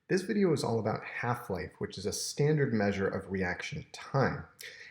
This video is all about half-life, which is a standard measure of reaction time.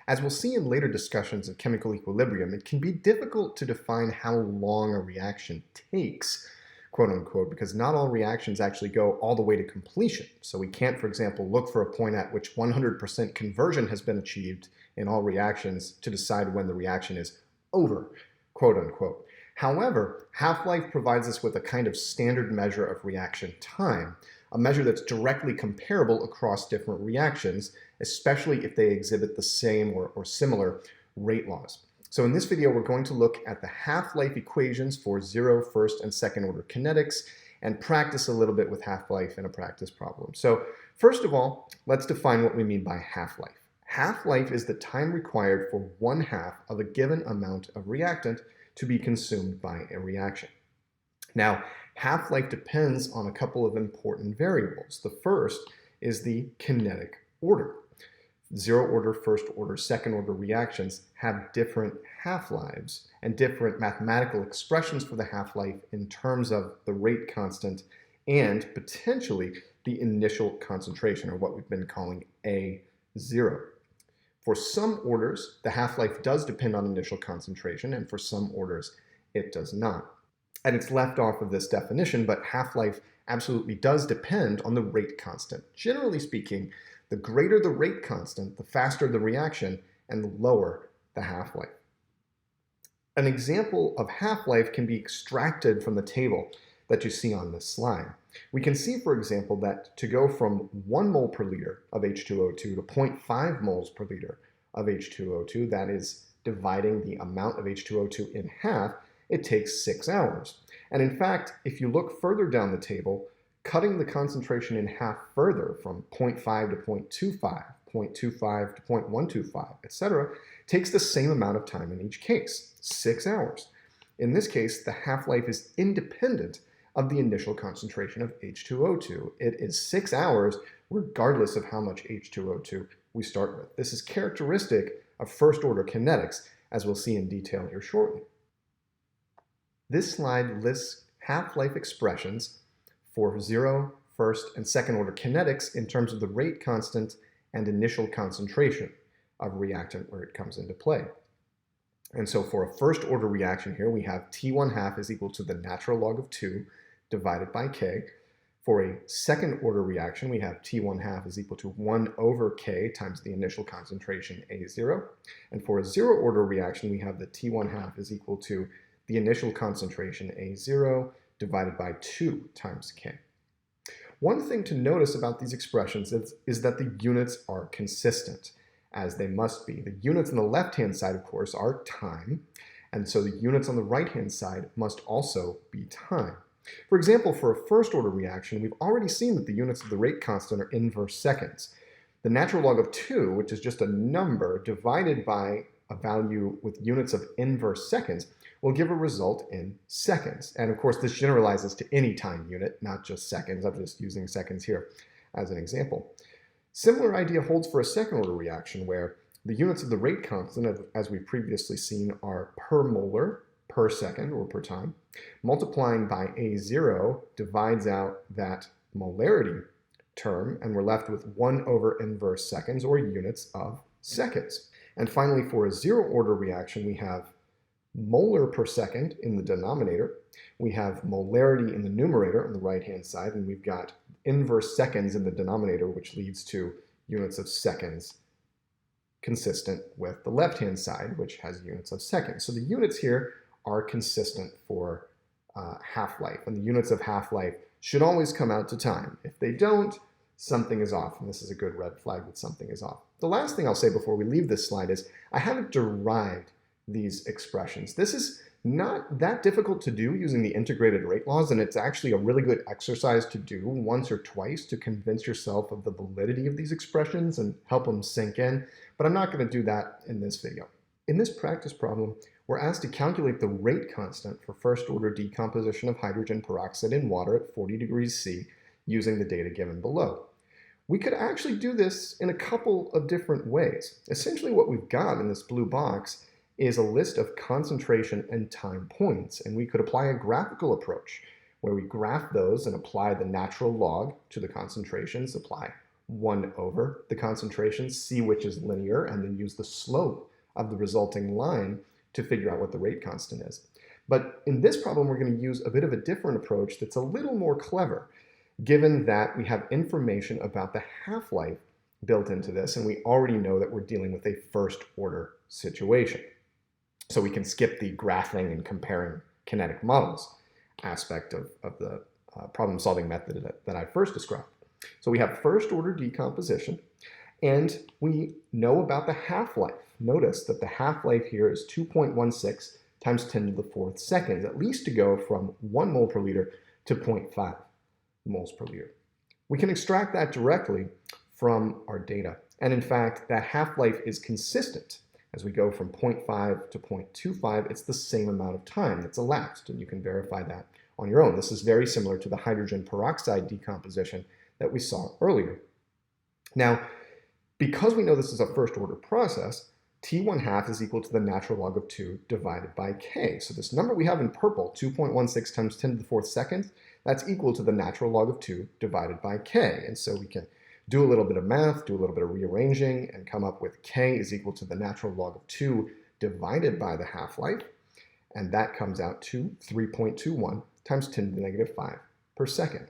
As we'll see in later discussions of chemical equilibrium, it can be difficult to define how long a reaction takes, quote unquote, because not all reactions actually go all the way to completion. So we can't, for example, look for a point at which 100% conversion has been achieved in all reactions to decide when the reaction is over, quote unquote. However, half-life provides us with a kind of standard measure of reaction time, a measure that's directly comparable across different reactions, especially if they exhibit the same or similar rate laws. So in this video, we're going to look at the half-life equations for zero, first, and second order kinetics and practice a little bit with half-life in a practice problem. So first of all, let's define what we mean by half-life. Half-life is the time required for 1/2 of a given amount of reactant to be consumed by a reaction. Now, half-life depends on a couple of important variables. The first is the kinetic order. Zero order, first order, second order reactions have different half-lives and different mathematical expressions for the half-life in terms of the rate constant and potentially the initial concentration, or what we've been calling A0. For some orders, the half-life does depend on initial concentration, and for some orders, it does not. And it's left off of this definition, but half-life absolutely does depend on the rate constant. Generally speaking, the greater the rate constant, the faster the reaction, and the lower the half-life. An example of half-life can be extracted from the table that you see on this slide. We can see, for example, that to go from 1 mole per liter of H2O2 to 0.5 moles per liter of H2O2, that is dividing the amount of H2O2 in half, it takes 6 hours. And in fact, if you look further down the table, cutting the concentration in half further from 0.5 to 0.25, 0.25 to 0.125, etc., takes the same amount of time in each case, 6 hours. In this case, the half-life is independent of the initial concentration of H2O2. It is 6 hours regardless of how much H2O2 we start with. This is characteristic of first-order kinetics, as we'll see in detail here shortly. This slide lists half-life expressions for zero, first, and second order kinetics in terms of the rate constant and initial concentration of reactant where it comes into play. And so for a first order reaction here, we have T1/2 is equal to the natural log of 2 divided by K. For a second order reaction, we have T1/2 is equal to 1 over K times the initial concentration A0. And for a zero order reaction, we have that T1/2 is equal to the initial concentration A0 divided by 2 times K. One thing to notice about these expressions is that the units are consistent, as they must be. The units on the left-hand side, of course, are time, and so the units on the right-hand side must also be time. For example, for a first-order reaction, we've already seen that the units of the rate constant are inverse seconds. The natural log of 2, which is just a number divided by a value with units of inverse seconds, will give a result in seconds. And of course, this generalizes to any time unit, not just seconds. I'm just using seconds here as an example. Similar idea holds for a second order reaction where the units of the rate constant, as we've previously seen, are per molar, per second, or per time. Multiplying by A0 divides out that molarity term, and we're left with 1 over inverse seconds, or units of seconds. And finally, for a zero order reaction, we have molar per second in the denominator, we have molarity in the numerator on the right-hand side, and we've got inverse seconds in the denominator, which leads to units of seconds consistent with the left-hand side, which has units of seconds. So the units here are consistent for half-life, and the units of half-life should always come out to time. If they don't, something is off, and this is a good red flag that something is off. The last thing I'll say before we leave this slide is I haven't derived these expressions. This is not that difficult to do using the integrated rate laws, and it's actually a really good exercise to do once or twice to convince yourself of the validity of these expressions and help them sink in, but I'm not going to do that in this video. In this practice problem, we're asked to calculate the rate constant for first order decomposition of hydrogen peroxide in water at 40 degrees C using the data given below. We could actually do this in a couple of different ways. Essentially what we've got in this blue box is a list of concentration and time points, and we could apply a graphical approach where we graph those and apply the natural log to the concentrations, apply 1 over the concentrations, see which is linear, and then use the slope of the resulting line to figure out what the rate constant is. But in this problem, we're going to use a bit of a different approach that's a little more clever, given that we have information about the half-life built into this, and we already know that we're dealing with a first-order situation. So we can skip the graphing and comparing kinetic models aspect of the problem-solving method that I first described. So we have first-order decomposition, and we know about the half-life. Notice that the half-life here is 2.16 times 10 to the 4th seconds, at least to go from 1 mole per liter to 0.5 moles per liter. We can extract that directly from our data. And in fact, that half-life is consistent. As we go from 0.5 to 0.25, it's the same amount of time that's elapsed, and you can verify that on your own. This is very similar to the hydrogen peroxide decomposition that we saw earlier. Now, because we know this is a first-order process, T1/2 is equal to the natural log of 2 divided by k. So this number we have in purple, 2.16 times 10 to the 4th seconds, that's equal to the natural log of 2 divided by k. And so we can do a little bit of math, do a little bit of rearranging, and come up with k is equal to the natural log of 2 divided by the half-life. And that comes out to 3.21 times 10 to the negative 5 per second.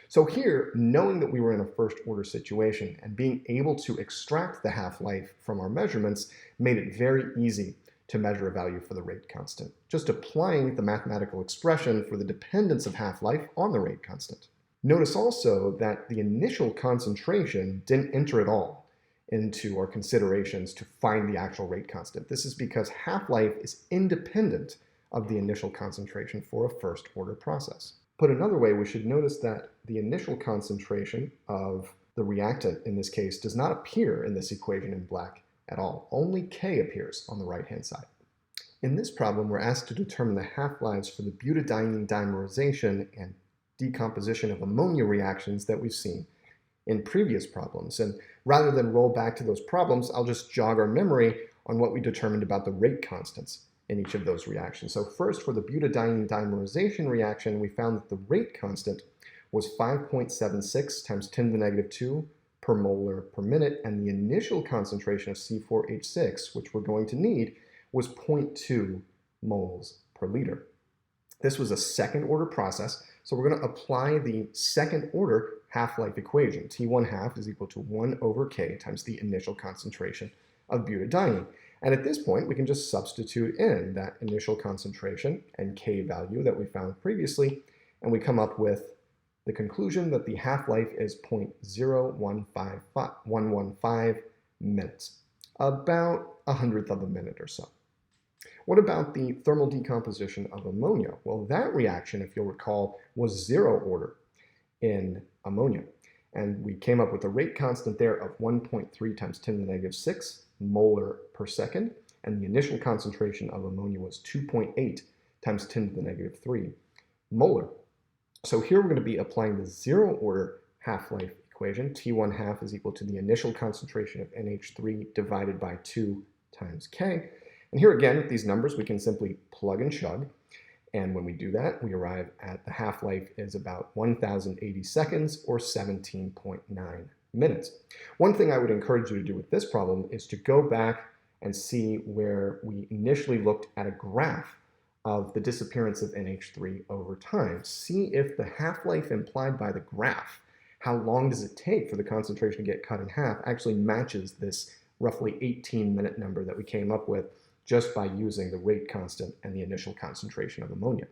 So here, knowing that we were in a first-order situation and being able to extract the half-life from our measurements made it very easy to measure a value for the rate constant, just applying the mathematical expression for the dependence of half-life on the rate constant. Notice also that the initial concentration didn't enter at all into our considerations to find the actual rate constant. This is because half-life is independent of the initial concentration for a first-order process. Put another way, we should notice that the initial concentration of the reactant, in this case, does not appear in this equation in black at all. Only K appears on the right-hand side. In this problem, we're asked to determine the half-lives for the butadiene dimerization and decomposition of ammonia reactions that we've seen in previous problems. And rather than roll back to those problems, I'll just jog our memory on what we determined about the rate constants in each of those reactions. So first, for the butadiene dimerization reaction, we found that the rate constant was 5.76 times 10 to the negative 2 per molar per minute, and the initial concentration of C4H6, which we're going to need, was 0.2 moles per liter. This was a second-order process, so we're going to apply the second-order half-life equation. T1/2 is equal to 1 over K times the initial concentration of butadiene. And at this point, we can just substitute in that initial concentration and K value that we found previously, and we come up with the conclusion that the half-life is 0.0115 minutes, about 100th of a minute or so. What about the thermal decomposition of ammonia? Well, that reaction, if you'll recall, was 0 order in ammonia. And we came up with a rate constant there of 1.3 times 10 to the negative 6 molar per second, and the initial concentration of ammonia was 2.8 times 10 to the negative 3 molar. So here we're going to be applying the 0 order half-life equation. T1/2 is equal to the initial concentration of NH3 divided by 2 times K. And here again, with these numbers, we can simply plug and chug. And when we do that, we arrive at the half-life is about 1,080 seconds or 17.9 minutes. One thing I would encourage you to do with this problem is to go back and see where we initially looked at a graph of the disappearance of NH3 over time. See if the half-life implied by the graph, how long does it take for the concentration to get cut in half, actually matches this roughly 18-minute number that we came up with just by using the rate constant and the initial concentration of ammonia.